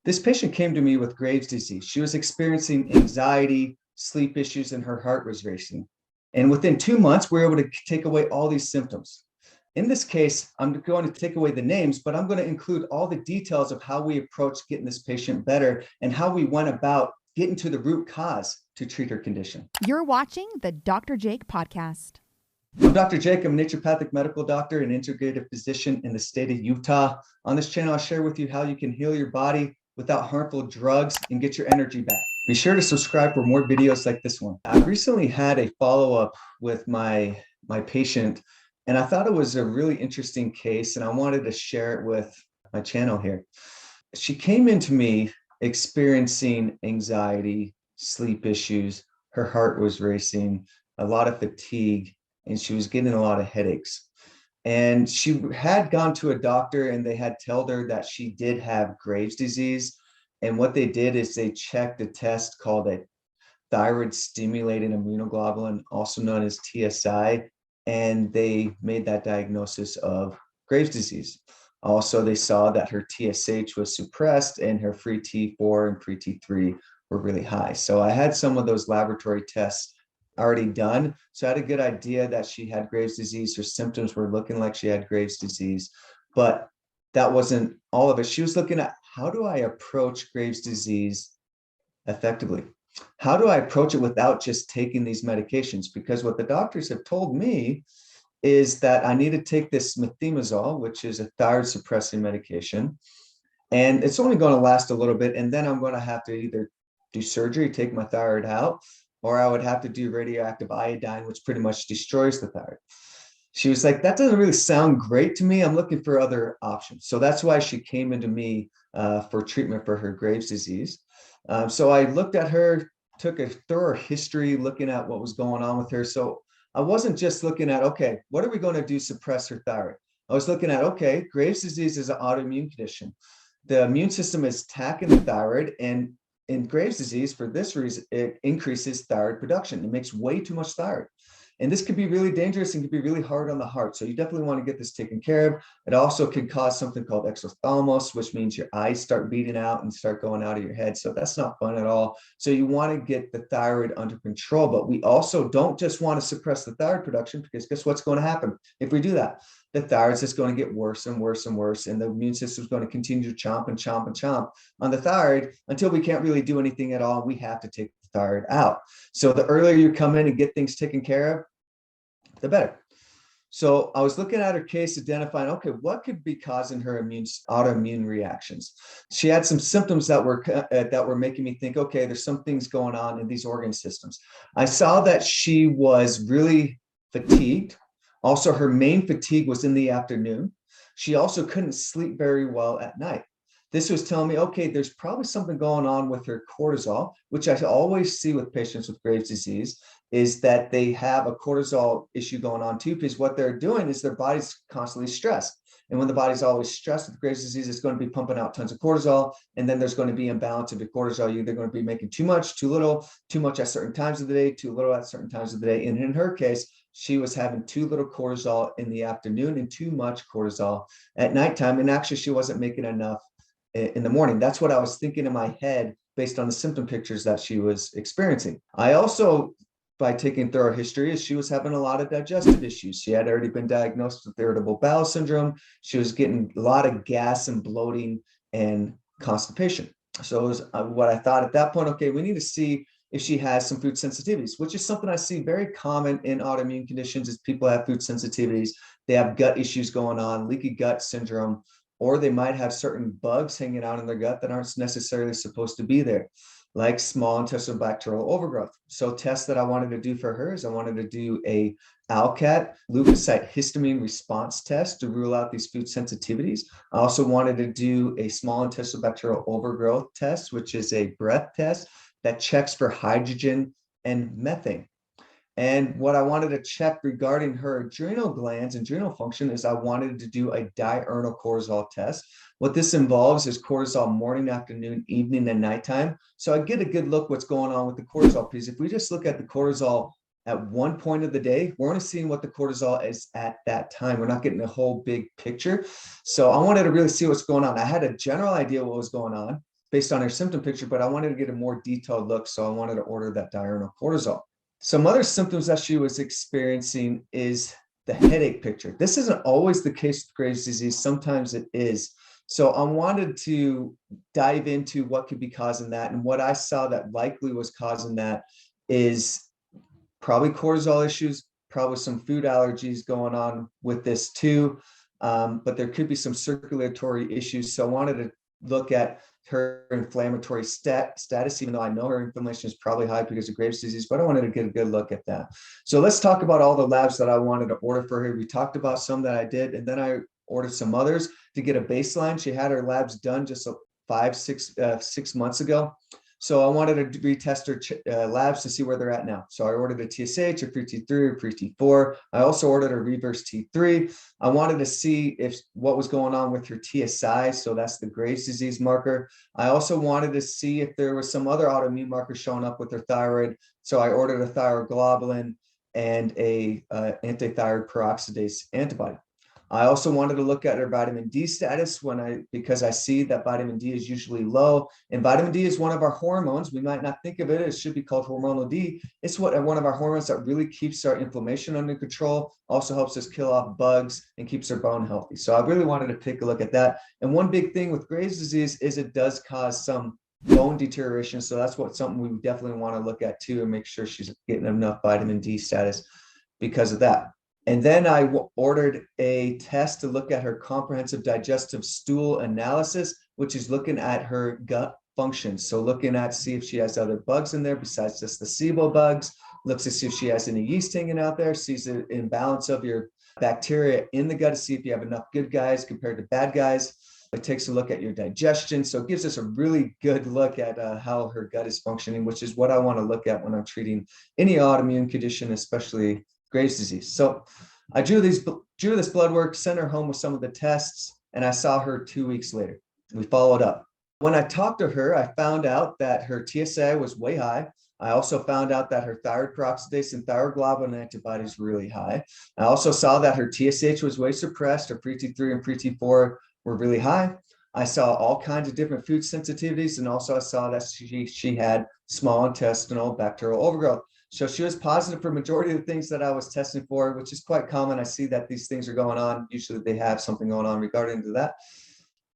This patient came to me with Graves' disease. She was experiencing anxiety, sleep issues, and her heart was racing. And within 2 months, we were able to take away all these symptoms. In this case, I'm going to take away the names, but I'm going to include all the details of how we approached getting this patient better and how we went about getting to the root cause to treat her condition. You're watching the Dr. Jake podcast. I'm Dr. Jake. I'm a naturopathic medical doctor and integrative physician in the state of Utah. On this channel, I'll share with you how you can heal your body without harmful drugs and get your energy back. Be sure to subscribe for more videos like this one. I recently had a follow-up with my patient, and I thought it was a really interesting case, and I wanted to share it with my channel here. She came into me experiencing anxiety, sleep issues. Her heart was racing, a lot of fatigue, and she was getting a lot of headaches. And she had gone to a doctor and they had told her that she did have Graves' disease. And what they did is they checked a test called a thyroid stimulating immunoglobulin, also known as TSI, and they made that diagnosis of Graves' disease. Also, they saw that her TSH was suppressed and her free T4 and free T3 were really high. So I had some of those laboratory tests already done. So I had a good idea that she had Graves' disease. Her symptoms were looking like she had Graves' disease, but that wasn't all of it. She was looking at, how do I approach Graves' disease effectively? How do I approach it without just taking these medications? Because what the doctors have told me is that I need to take this methimazole, which is a thyroid suppressing medication, and it's only going to last a little bit. And then I'm going to have to either do surgery, take my thyroid out, or I would have to do radioactive iodine, which pretty much destroys the thyroid. She was like, that doesn't really sound great to me. I'm looking for other options. So that's why she came into me for treatment for her Graves' disease. So I looked at her, took a thorough history, looking at what was going on with her. So I wasn't just looking at, okay, what are we going to do to suppress her thyroid? I was looking at, okay, Graves' disease is an autoimmune condition. The immune system is attacking the thyroid, and in Graves' disease, for this reason, it increases thyroid production. It makes way too much thyroid. And this could be really dangerous and could be really hard on the heart. So you definitely want to get this taken care of. It also can cause something called exophthalmos, which means your eyes start beating out and start going out of your head. So that's not fun at all. So you want to get the thyroid under control. But we also don't just want to suppress the thyroid production, because guess what's going to happen if we do that? The thyroid's just going to get worse and worse and worse, and the immune system is going to continue to chomp and chomp and chomp on the thyroid until we can't really do anything at all. We have to take the thyroid out. So the earlier you come in and get things taken care of, the better. So I was looking at her case, identifying, okay, what could be causing her autoimmune reactions? She had some symptoms that were making me think, okay, there's some things going on in these organ systems. I saw that she was really fatigued. Also, her main fatigue was in the afternoon. She also couldn't sleep very well at night. This was telling me, okay, there's probably something going on with her cortisol, which I always see with patients with Graves' disease, is that they have a cortisol issue going on too, because what they're doing is their body's constantly stressed. And when the body's always stressed with Graves' disease, it's going to be pumping out tons of cortisol. And then there's going to be imbalance of the cortisol. You're either going to be making too much, too little, too much at certain times of the day, too little at certain times of the day. And in her case, she was having too little cortisol in the afternoon and too much cortisol at nighttime. And actually, she wasn't making enough in the morning. That's what I was thinking in my head based on the symptom pictures that she was experiencing. I also, by taking thorough history, is she was having a lot of digestive issues. She had already been diagnosed with irritable bowel syndrome. She was getting a lot of gas and bloating and constipation. So it was what I thought at that point, okay, we need to see if she has some food sensitivities, which is something I see very common in autoimmune conditions, is people have food sensitivities. They have gut issues going on, leaky gut syndrome, or they might have certain bugs hanging out in their gut that aren't necessarily supposed to be there, like small intestinal bacterial overgrowth. So tests that I wanted to do for her is I wanted to do a ALCAT, leukocyte histamine response test, to rule out these food sensitivities. I also wanted to do a small intestinal bacterial overgrowth test, which is a breath test that checks for hydrogen and methane. And what I wanted to check regarding her adrenal glands and adrenal function is I wanted to do a diurnal cortisol test. What this involves is cortisol morning, afternoon, evening, and nighttime. So I get a good look what's going on with the cortisol piece. If we just look at the cortisol at one point of the day, we're only seeing what the cortisol is at that time. We're not getting a whole big picture. So I wanted to really see what's going on. I had a general idea what was going on. based on her symptom picture, but I wanted to get a more detailed look. So I wanted to order that diurnal cortisol. Some other symptoms that she was experiencing is the headache picture. This isn't always the case with Graves' disease. Sometimes it is. So I wanted to dive into what could be causing that. And what I saw that likely was causing that is probably cortisol issues, probably some food allergies going on with this too. But there could be some circulatory issues. So I wanted to look at her inflammatory status, even though I know her inflammation is probably high because of Graves' disease, but I wanted to get a good look at that. So let's talk about all the labs that I wanted to order for her. We talked about some that I did, and then I ordered some others to get a baseline. She had her labs done just 6 months ago. So I wanted to retest her labs to see where they're at now. So I ordered a TSH, a free T3, or free T4. I also ordered a reverse T3. I wanted to see what was going on with her TSI. So that's the Graves' disease marker. I also wanted to see if there was some other autoimmune markers showing up with her thyroid. So I ordered a thyroglobulin and a antithyroid peroxidase antibody. I also wanted to look at her vitamin D status because I see that vitamin D is usually low, and vitamin D is one of our hormones. We might not think of it. It should be called hormonal D. It's one of our hormones that really keeps our inflammation under control, also helps us kill off bugs and keeps our bone healthy. So I really wanted to take a look at that. And one big thing with Graves' disease is it does cause some bone deterioration. So that's something we definitely want to look at too, and make sure she's getting enough vitamin D status because of that. And then I ordered a test to look at her comprehensive digestive stool analysis, which is looking at her gut function. So looking at see if she has other bugs in there besides just the SIBO bugs, looks to see if she has any yeast hanging out there, sees the imbalance of your bacteria in the gut to see if you have enough good guys compared to bad guys. It takes a look at your digestion. So it gives us a really good look at how her gut is functioning, which is what I want to look at when I'm treating any autoimmune condition, especially Graves' disease. So I drew this blood work, sent her home with some of the tests, and I saw her 2 weeks later. We followed up. When I talked to her, I found out that her TSA was way high. I also found out that her thyroid peroxidase and thyroglobulin antibodies were really high. I also saw that her TSH was way suppressed. Her free T3 and free T4 were really high. I saw all kinds of different food sensitivities, and also I saw that she had small intestinal bacterial overgrowth. So she was positive for majority of the things that I was testing for, which is quite common. I see that these things are going on. Usually they have something going on regarding to that.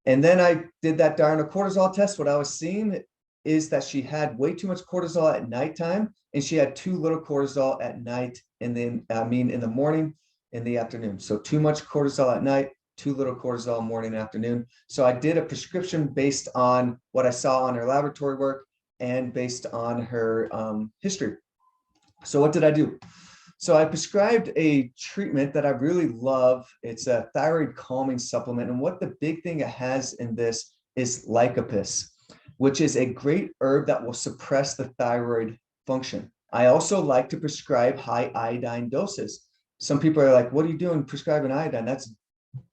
And then I did that diurnal cortisol test. What I was seeing is that she had way too much cortisol at nighttime, and she had too little cortisol at night, and then in the morning, in the afternoon. So too much cortisol at night, too little cortisol morning and afternoon. So I did a prescription based on what I saw on her laboratory work and based on her history. So what did I do? So I prescribed a treatment that I really love. It's a thyroid calming supplement. And what the big thing it has in this is lycopus, which is a great herb that will suppress the thyroid function. I also like to prescribe high iodine doses. Some people are like, what are you doing prescribing iodine? That's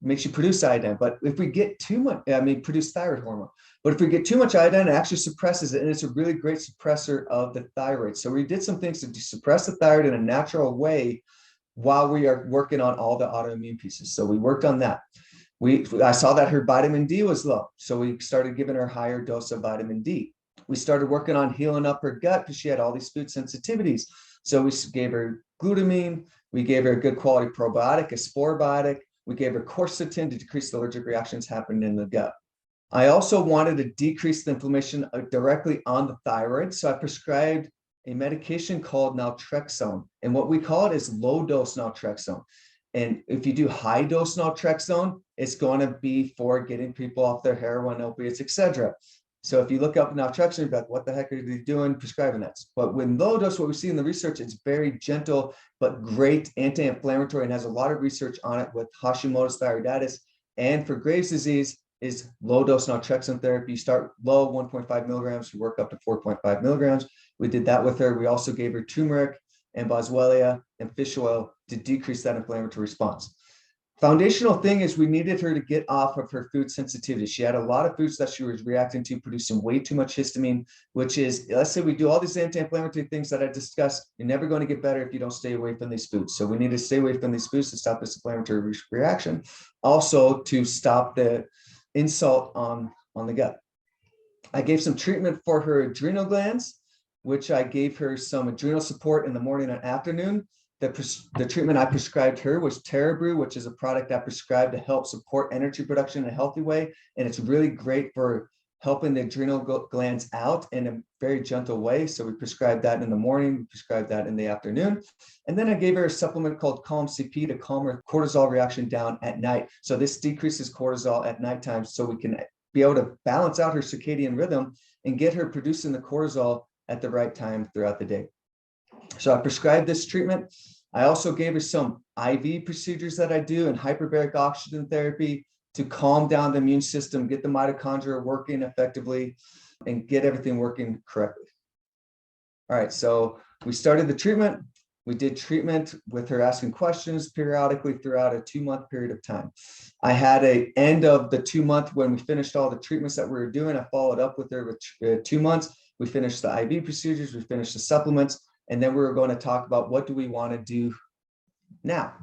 makes you produce iodine. But if we get too much, produce thyroid hormone. But if we get too much iodine, it actually suppresses it. And it's a really great suppressor of the thyroid. So we did some things to suppress the thyroid in a natural way while we are working on all the autoimmune pieces. So we worked on that. I saw that her vitamin D was low. So we started giving her a higher dose of vitamin D. We started working on healing up her gut because she had all these food sensitivities. So we gave her glutamine. We gave her a good quality probiotic, a spore biotic. We gave her quercetin to decrease the allergic reactions happening in the gut. I also wanted to decrease the inflammation directly on the thyroid. So I prescribed a medication called naltrexone. And what we call it is low dose naltrexone. And if you do high dose naltrexone, it's going to be for getting people off their heroin, opiates, etc. So if you look up naltrexone, you're like, what the heck are they doing prescribing that? But when low dose, what we see in the research, it's very gentle, but great anti-inflammatory and has a lot of research on it with Hashimoto's thyroiditis. And for Graves' disease is low dose naltrexone therapy. You start low, 1.5 milligrams, you work up to 4.5 milligrams. We did that with her. We also gave her turmeric and boswellia and fish oil to decrease that inflammatory response. Foundational thing is we needed her to get off of her food sensitivity. She had a lot of foods that she was reacting to, producing way too much histamine, which is, let's say we do all these anti-inflammatory things that I discussed, you're never going to get better if you don't stay away from these foods. So we need to stay away from these foods to stop this inflammatory reaction. Also to stop the insult on the gut. I gave some treatment for her adrenal glands, which I gave her some adrenal support in the morning and afternoon. The treatment I prescribed her was TerraBrew, which is a product I prescribed to help support energy production in a healthy way. And it's really great for helping the adrenal glands out in a very gentle way. So we prescribed that in the morning, we prescribed that in the afternoon. And then I gave her a supplement called Calm CP to calm her cortisol reaction down at night. So this decreases cortisol at nighttime so we can be able to balance out her circadian rhythm and get her producing the cortisol at the right time throughout the day. So I prescribed this treatment. I also gave her some IV procedures that I do and hyperbaric oxygen therapy to calm down the immune system, get the mitochondria working effectively, and get everything working correctly. All right, so we started the treatment. We did treatment with her asking questions periodically throughout a 2-month period of time. I had an end of the 2-month when we finished all the treatments that we were doing. I followed up with her with 2 months. We finished the IV procedures, we finished the supplements, and then we were going to talk about what do we want to do now.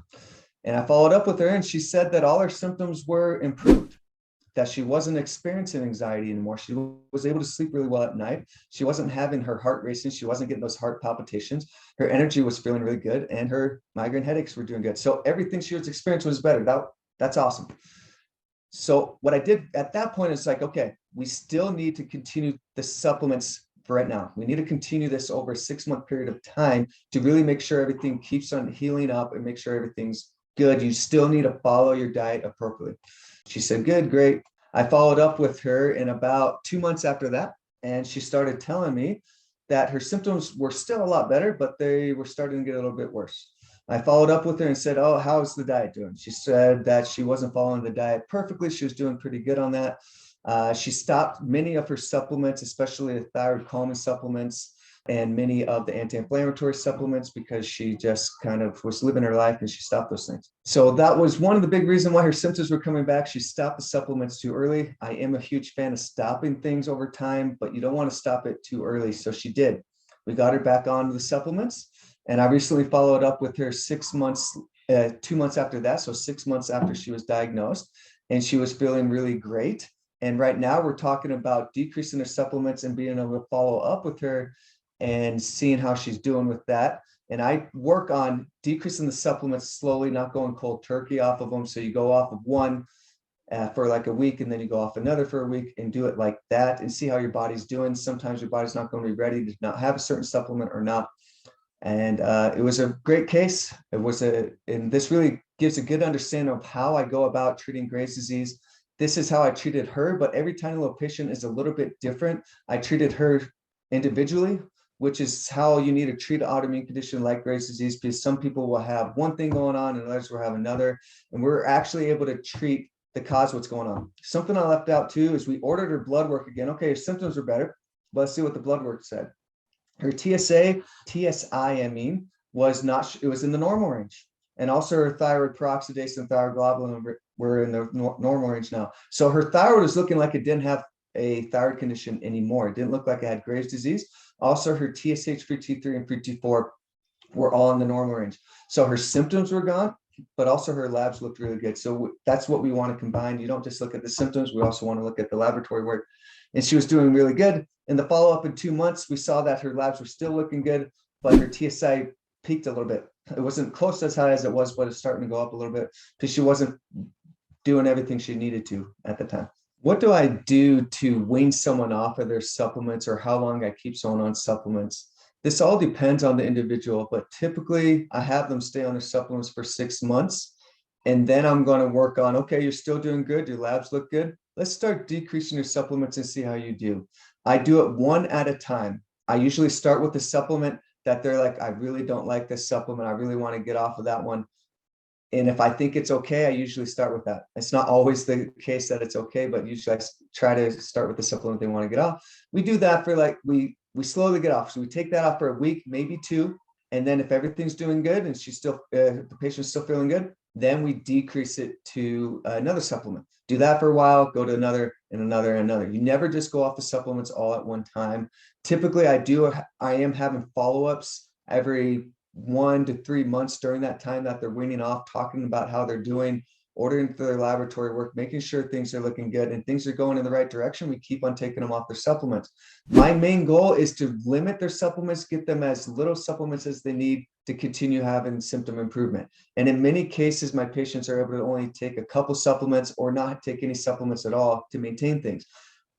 And I followed up with her and she said that all her symptoms were improved, that she wasn't experiencing anxiety anymore. She was able to sleep really well at night. She wasn't having her heart racing. She wasn't getting those heart palpitations. Her energy was feeling really good and her migraine headaches were doing good. So everything she was experiencing was better. That's awesome. So what I did at that point is like, okay, we still need to continue the supplements for right now. We need to continue this over a 6-month period of time to really make sure everything keeps on healing up and make sure everything's good. You still need to follow your diet appropriately. She said, good, great. I followed up with her in about 2 months after that, and she started telling me that her symptoms were still a lot better, but they were starting to get a little bit worse. I followed up with her and said, oh, how's the diet doing? She said that she wasn't following the diet perfectly. She was doing pretty good on that. She stopped many of her supplements, especially the thyroid calming supplements and many of the anti-inflammatory supplements, because she just kind of was living her life and she stopped those things. So that was one of the big reasons why her symptoms were coming back. She stopped the supplements too early. I am a huge fan of stopping things over time, but you don't want to stop it too early. So she did. We got her back on the supplements. And I recently followed up with her 6 months, 2 months after that. So 6 months after she was diagnosed, and she was feeling really great. And right now we're talking about decreasing her supplements and being able to follow up with her and seeing how she's doing with that. And I work on decreasing the supplements slowly, not going cold turkey off of them. So you go off of one for like a week, and then you go off another for a week and do it like that and see how your body's doing. Sometimes your body's not going to be ready to not have a certain supplement or not. And it was a great case. And this really gives a good understanding of how I go about treating Graves' disease. This is how I treated her, but every tiny little patient is a little bit different. I treated her individually, which is how you need to treat an autoimmune condition like Graves' disease, because some people will have one thing going on and others will have another. And we're actually able to treat the cause of what's going on. Something I left out too is we ordered her blood work again. Okay, her symptoms are better, but let's see what the blood work said. Her TSA, TSI, was not, it was in the normal range. And also her thyroid peroxidase and thyroglobulin were in the normal range now. So her thyroid is looking like it didn't have a thyroid condition anymore. It didn't look like it had Graves' disease. Also, her TSH, free T3, and free T4 were all in the normal range. So her symptoms were gone, but also her labs looked really good. So that's what we want to combine. You don't just look at the symptoms. We also want to look at the laboratory work. And she was doing really good. In the follow-up in 2 months, we saw that her labs were still looking good, but her TSI peaked a little bit. It wasn't close as high as it was, but it's starting to go up a little bit because she wasn't doing everything she needed to at the time. What do I do to wean someone off of their supplements, or how long I keep someone on supplements? This all depends on the individual, but typically I have them stay on their supplements for 6 months. And then I'm going to work on, okay, you're still doing good. Your labs look good. Let's start decreasing your supplements and see how you do. I do it one at a time. I usually start with a supplement that they're like, I really don't like this supplement. I really want to get off of that one. And if I think it's okay, I usually start with that. It's not always the case that it's okay, but usually I try to start with the supplement they want to get off. We do that for like, we slowly get off. So we take that off for a week, maybe 2. And then if everything's doing good and she's still, the patient's still feeling good, then we decrease it to another supplement. Do that for a while, go to another and another and another. You never just go off the supplements all at one time. Typically I am having follow-ups every 1 to 3 months during that time that they're weaning off, talking about how they're doing ordering their laboratory work, making sure things are looking good and things are going in the right direction, we keep on taking them off their supplements. My main goal is to limit their supplements, get them as little supplements as they need to continue having symptom improvement. And in many cases, my patients are able to only take a couple supplements or not take any supplements at all to maintain things.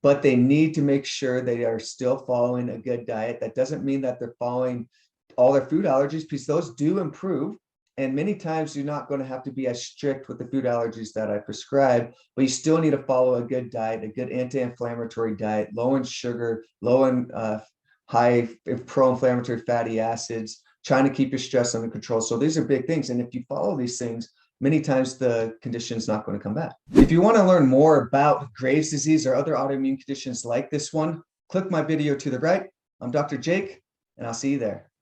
But they need to make sure they are still following a good diet. That doesn't mean that they're following all their food allergies, because those do improve. And many times you're not going to have to be as strict with the food allergies that I prescribe, but you still need to follow a good diet, a good anti-inflammatory diet, low in sugar, low in high pro-inflammatory fatty acids, trying to keep your stress under control. So these are big things. And if you follow these things, many times the condition is not going to come back. If you want to learn more about Graves' disease or other autoimmune conditions like this one, click my video to the right. I'm Dr. Jake, and I'll see you there.